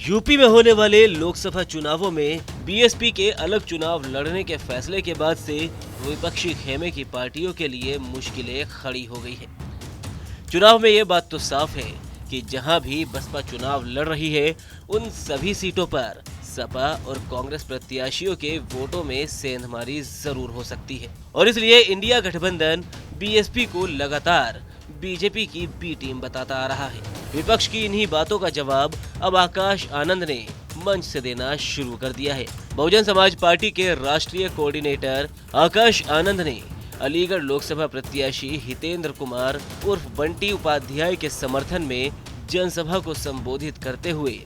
UP में होने वाले लोकसभा चुनावों में बीएसपी के अलग चुनाव लड़ने के फैसले के बाद से विपक्षी खेमे की पार्टियों के लिए मुश्किलें खड़ी हो गई हैं। चुनाव में ये बात तो साफ है कि जहां भी बसपा चुनाव लड़ रही है, उन सभी सीटों पर सपा और कांग्रेस प्रत्याशियों के वोटों में सेंधमारी जरूर हो सकती है और इसलिए इंडिया गठबंधन बीएसपी को लगातार बीजेपी की बी टीम बताता आ रहा है। विपक्ष की इन्हीं बातों का जवाब अब आकाश आनंद ने मंच से देना शुरू कर दिया है। बहुजन समाज पार्टी के राष्ट्रीय कोऑर्डिनेटर आकाश आनंद ने अलीगढ़ लोकसभा प्रत्याशी हितेंद्र कुमार उर्फ बंटी उपाध्याय के समर्थन में जनसभा को संबोधित करते हुए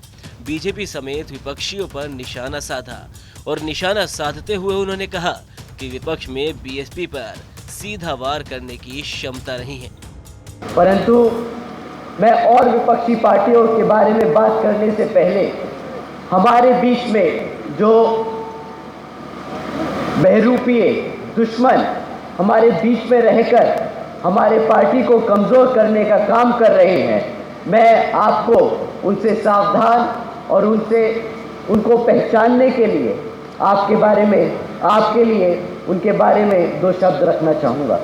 बीजेपी समेत विपक्षियों पर निशाना साधा और निशाना साधते हुए उन्होंने कहा कि विपक्ष में बीएसपी पर सीधा वार करने की क्षमता नहीं है। परंतु मैं और विपक्षी पार्टियों के बारे में बात करने से पहले हमारे बीच में जो बहरूपीय दुश्मन हमारे बीच में रहकर हमारे पार्टी को कमज़ोर करने का काम कर रहे हैं, मैं आपको उनसे सावधान और उनको पहचानने के लिए आपके लिए उनके बारे में दो शब्द रखना चाहूँगा।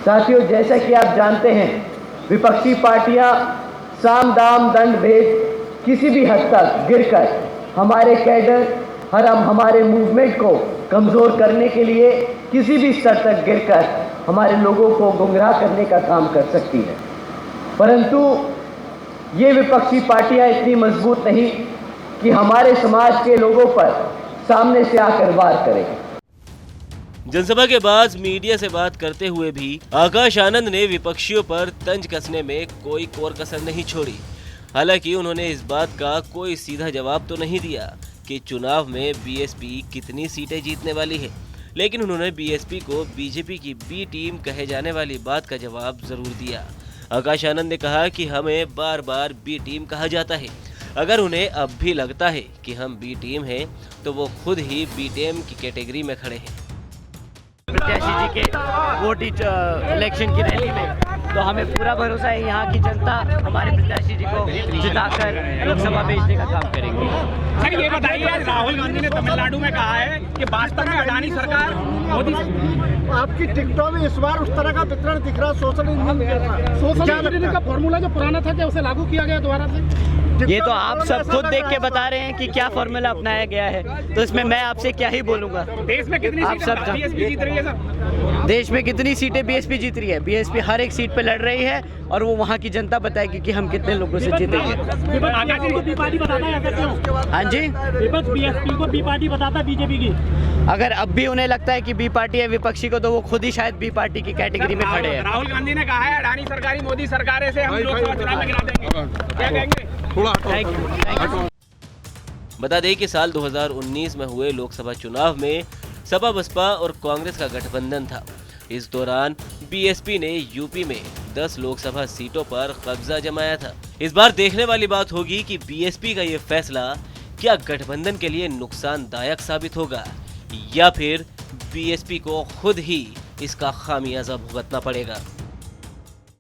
साथियों, जैसा कि आप जानते हैं, विपक्षी पार्टियां साम दाम दंड भेद किसी भी हद तक गिरकर हमारे कैडर हमारे मूवमेंट को कमज़ोर करने के लिए किसी भी स्तर तक गिरकर हमारे लोगों को गुमराह करने का काम कर सकती है। परंतु ये विपक्षी पार्टियां इतनी मजबूत नहीं कि हमारे समाज के लोगों पर सामने से आकर वार करें। जनसभा के बाद मीडिया से बात करते हुए भी आकाश आनंद ने विपक्षियों पर तंज कसने में कोई कोर कसर नहीं छोड़ी। हालांकि उन्होंने इस बात का कोई सीधा जवाब तो नहीं दिया कि चुनाव में बीएसपी कितनी सीटें जीतने वाली है, लेकिन उन्होंने बीएसपी को बीजेपी की बी टीम कहे जाने वाली बात का जवाब जरूर दिया। आकाश आनंद ने कहा कि हमें बार बार बी टीम कहा जाता है। अगर उन्हें अब भी लगता है कि हम बी टीम हैं, तो वो खुद ही बी टीम की कैटेगरी में खड़े हैं। प्रत्याशी जी के वोट इलेक्शन की रैली में तो हमें पूरा भरोसा है यहाँ की जनता हमारे प्रत्याशी जी को जिताकर लोकसभा भेजने का काम करेंगे। सर, ये बताइए, राहुल गांधी ने तमिलनाडु में कहा है कि वास्तव में अडानी सरकार मोदी आपकी टिकटों में इस बार उस तरह का वितरण दिख रहा, सोशल इंजीनियरिंग का फॉर्मूला जो पुराना था क्या उसे लागू किया गया दोबारा से? ये तो आप सब खुद देख के बता रहे हैं कि क्या फॉर्मूला अपनाया गया है, तो इसमें मैं आपसे क्या ही बोलूंगा। देश में कितनी आप सब बीएसपी जीत रही है सर? देश में कितनी सीटें बीएसपी जीत रही है? बीएसपी हर एक सीट पे लड़ रही है और वो वहाँ की जनता बताएगी कि हम कितने लोगों से जीतेंगे। हाँ जी, विपक्ष बीएसपी को बी पार्टी बताता बीजेपी की। अगर अब भी उन्हें लगता है कि बी पार्टी है विपक्षी को, तो वो खुद ही शायद बी पार्टी की कैटेगरी में खड़े हैं। राहुल गांधी ने कहा है अडानी सरकारी मोदी सरकार से हम लोकसभा चुनाव में गिरा देंगे, क्या कहेंगे? Thank you. बता दें कि साल 2019 में हुए लोकसभा चुनाव में सपा बसपा और कांग्रेस का गठबंधन था। इस दौरान बीएसपी ने यूपी में 10 लोकसभा सीटों पर कब्जा जमाया था। इस बार देखने वाली बात होगी कि बीएसपी का ये फैसला क्या गठबंधन के लिए नुकसानदायक साबित होगा या फिर बीएसपी को खुद ही इसका खामियाजा भुगतना पड़ेगा।